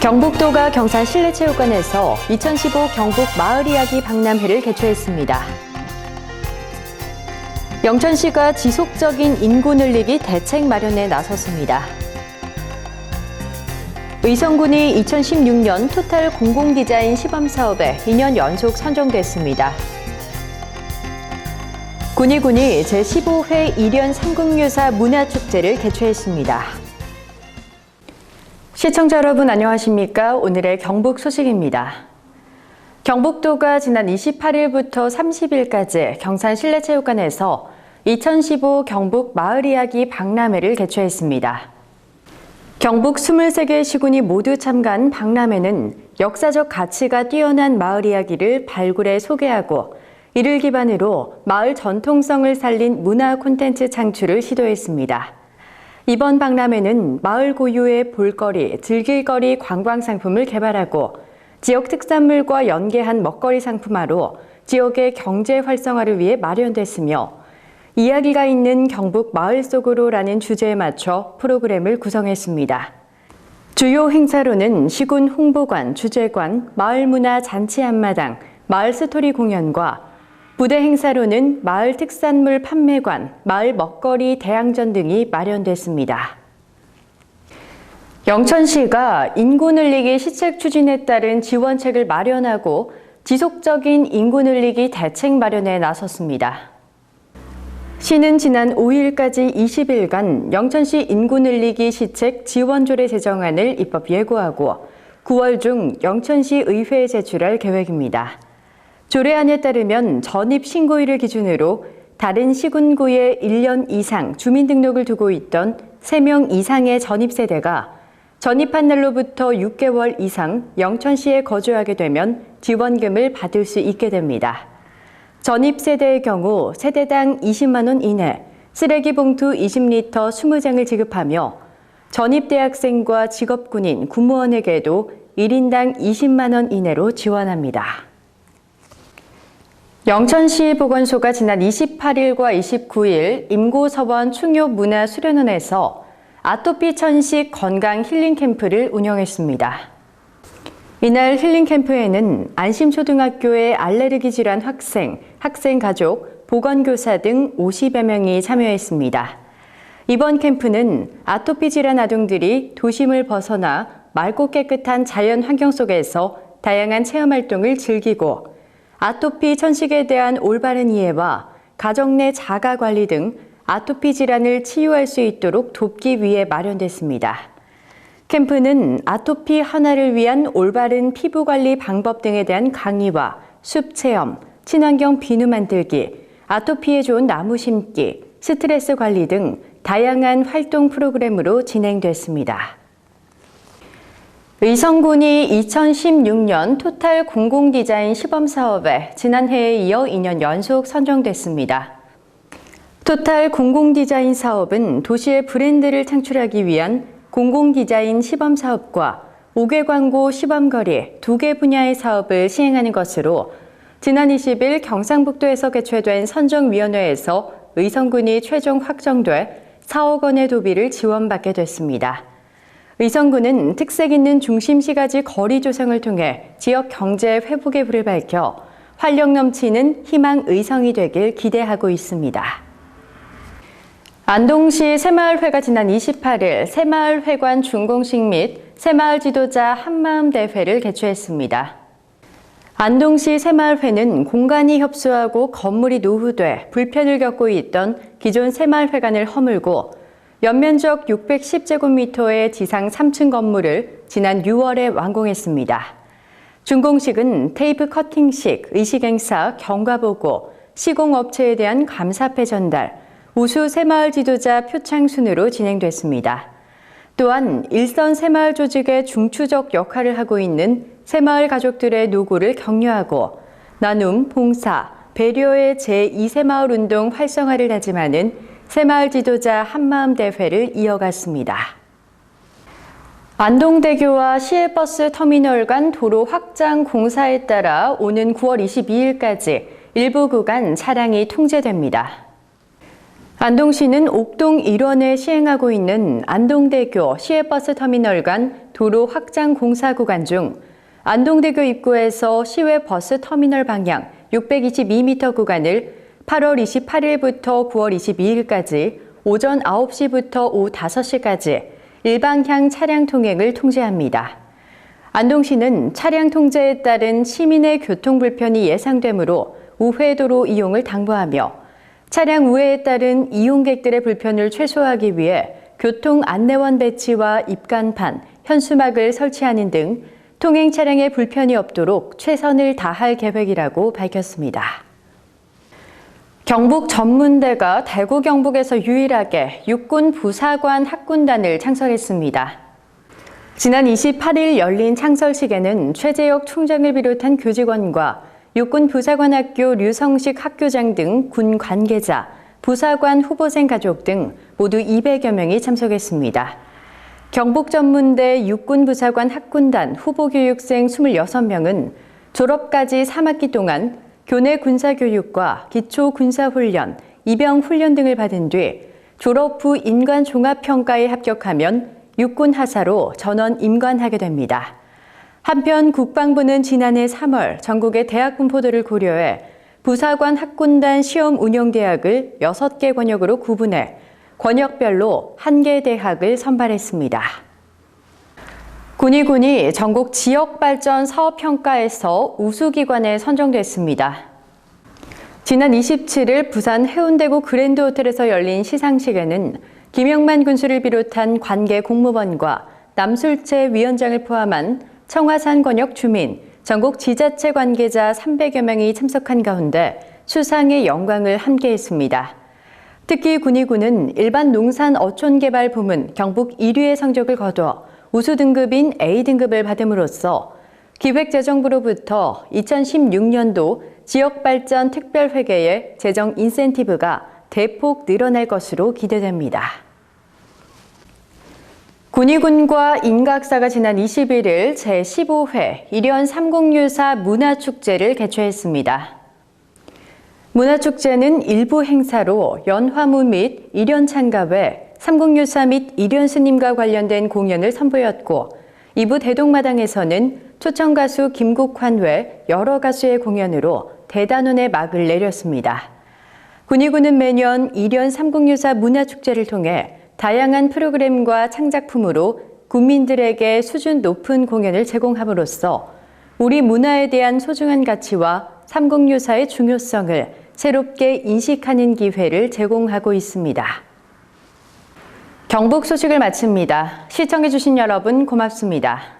경북도가 경산 실내체육관에서 2015 경북 마을이야기 박람회를 개최했습니다. 영천시가 지속적인 인구 늘리기 대책 마련에 나섰습니다. 의성군이 2016년 토탈 공공디자인 시범사업에 2년 연속 선정됐습니다. 군위군이 제15회 일연 삼국유사 문화축제를 개최했습니다. 시청자 여러분 안녕하십니까? 오늘의 경북 소식입니다. 경북도가 지난 28일부터 30일까지 경산 실내체육관에서 2015 경북 마을이야기 박람회를 개최했습니다. 경북 23개 시군이 모두 참가한 박람회는 역사적 가치가 뛰어난 마을 이야기를 발굴해 소개하고 이를 기반으로 마을 전통성을 살린 문화 콘텐츠 창출을 시도했습니다. 이번 박람회는 마을 고유의 볼거리, 즐길거리 관광 상품을 개발하고 지역 특산물과 연계한 먹거리 상품화로 지역의 경제 활성화를 위해 마련됐으며 이야기가 있는 경북 마을 속으로라는 주제에 맞춰 프로그램을 구성했습니다. 주요 행사로는 시군 홍보관, 주제관, 마을문화 잔치 앞마당, 마을 스토리 공연과 부대 행사로는 마을 특산물 판매관, 마을 먹거리 대항전 등이 마련됐습니다. 영천시가 인구 늘리기 시책 추진에 따른 지원책을 마련하고 지속적인 인구 늘리기 대책 마련에 나섰습니다. 시는 지난 5일까지 20일간 영천시 인구 늘리기 시책 지원조례 제정안을 입법 예고하고 9월 중 영천시 의회에 제출할 계획입니다. 조례안에 따르면 전입 신고일을 기준으로 다른 시군구에 1년 이상 주민등록을 두고 있던 3명 이상의 전입세대가 전입한 날로부터 6개월 이상 영천시에 거주하게 되면 지원금을 받을 수 있게 됩니다. 전입세대의 경우 세대당 20만 원 이내, 쓰레기 봉투 20리터 20장을 지급하며 전입대학생과 직업군인, 군무원에게도 1인당 20만 원 이내로 지원합니다. 영천시 보건소가 지난 28일과 29일 임고서원 충효문화수련원에서 아토피 천식 건강 힐링 캠프를 운영했습니다. 이날 힐링 캠프에는 안심초등학교의 알레르기 질환 학생, 학생 가족, 보건교사 등 50여 명이 참여했습니다. 이번 캠프는 아토피 질환 아동들이 도심을 벗어나 맑고 깨끗한 자연 환경 속에서 다양한 체험 활동을 즐기고 아토피 천식에 대한 올바른 이해와 가정 내 자가 관리 등 아토피 질환을 치유할 수 있도록 돕기 위해 마련됐습니다. 캠프는 아토피 하나를 위한 올바른 피부 관리 방법 등에 대한 강의와 숲 체험, 친환경 비누 만들기, 아토피에 좋은 나무 심기, 스트레스 관리 등 다양한 활동 프로그램으로 진행됐습니다. 의성군이 2016년 토탈 공공디자인 시범사업에 지난해에 이어 2년 연속 선정됐습니다. 토탈 공공디자인 사업은 도시의 브랜드를 창출하기 위한 공공디자인 시범사업과 5개 광고 시범거리 2개 분야의 사업을 시행하는 것으로 지난 20일 경상북도에서 개최된 선정위원회에서 의성군이 최종 확정돼 4억 원의 도비를 지원받게 됐습니다. 의성군은 특색 있는 중심시가지 거리 조성을 통해 지역 경제 회복의 불을 밝혀 활력 넘치는 희망 의성이 되길 기대하고 있습니다. 안동시 새마을회가 지난 28일 새마을회관 준공식 및 새마을 지도자 한마음 대회를 개최했습니다. 안동시 새마을회는 공간이 협소하고 건물이 노후돼 불편을 겪고 있던 기존 새마을회관을 허물고 연면적 610제곱미터의 지상 3층 건물을 지난 6월에 완공했습니다. 준공식은 테이프 커팅식, 의식행사, 경과보고, 시공업체에 대한 감사패 전달, 우수 새마을 지도자 표창 순으로 진행됐습니다. 또한 일선 새마을 조직의 중추적 역할을 하고 있는 새마을 가족들의 노고를 격려하고 나눔, 봉사, 배려의 제2새마을 운동 활성화를 다짐하는 새마을 지도자 한마음 대회를 이어갔습니다. 안동대교와 시외버스 터미널 간 도로 확장 공사에 따라 오는 9월 22일까지 일부 구간 차량이 통제됩니다. 안동시는 옥동 일원에 시행하고 있는 안동대교 시외버스 터미널 간 도로 확장 공사 구간 중 안동대교 입구에서 시외버스 터미널 방향 622m 구간을 8월 28일부터 9월 22일까지 오전 9시부터 오후 5시까지 일방향 차량 통행을 통제합니다. 안동시는 차량 통제에 따른 시민의 교통 불편이 예상되므로 우회도로 이용을 당부하며 차량 우회에 따른 이용객들의 불편을 최소화하기 위해 교통 안내원 배치와 입간판, 현수막을 설치하는 등 통행 차량에 불편이 없도록 최선을 다할 계획이라고 밝혔습니다. 경북 전문대가 대구 경북에서 유일하게 육군 부사관 학군단을 창설했습니다. 지난 28일 열린 창설식에는 최재혁 총장을 비롯한 교직원과 육군 부사관학교 류성식 학교장 등 군 관계자, 부사관 후보생 가족 등 모두 200여 명이 참석했습니다. 경북전문대 육군부사관 학군단 후보교육생 26명은 졸업까지 3학기 동안 교내 군사교육과 기초군사훈련, 입영훈련 등을 받은 뒤 졸업 후 인관종합평가에 합격하면 육군하사로 전원 임관하게 됩니다. 한편 국방부는 지난해 3월 전국의 대학 분포도를 고려해 부사관 학군단 시험 운영대학을 6개 권역으로 구분해 권역별로 1개 대학을 선발했습니다. 군의군이 전국 지역발전 사업평가에서 우수기관에 선정됐습니다. 지난 27일 부산 해운대구 그랜드호텔에서 열린 시상식에는 김영만 군수를 비롯한 관계 공무원과 남술채 위원장을 포함한 청화산 권역 주민, 전국 지자체 관계자 300여 명이 참석한 가운데 수상의 영광을 함께했습니다. 특히 군의군은 일반 농산 어촌개발 부문 경북 1위의 성적을 거둬 우수 등급인 A등급을 받음으로써 기획재정부로부터 2016년도 지역발전 특별회계의 재정 인센티브가 대폭 늘어날 것으로 기대됩니다. 군의군과 인각사가 지난 21일 제15회 일연 삼국유사 문화축제를 개최했습니다. 문화축제는 일부 행사로 연화무 및 일연찬가 외 삼국유사 및 일연스님과 관련된 공연을 선보였고 2부 대동마당에서는 초청가수 김국환 외 여러 가수의 공연으로 대단원의 막을 내렸습니다. 군의군은 매년 일연 삼국유사 문화축제를 통해 다양한 프로그램과 창작품으로 국민들에게 수준 높은 공연을 제공함으로써 우리 문화에 대한 소중한 가치와 삼국유사의 중요성을 새롭게 인식하는 기회를 제공하고 있습니다. 경북 소식을 마칩니다. 시청해주신 여러분 고맙습니다.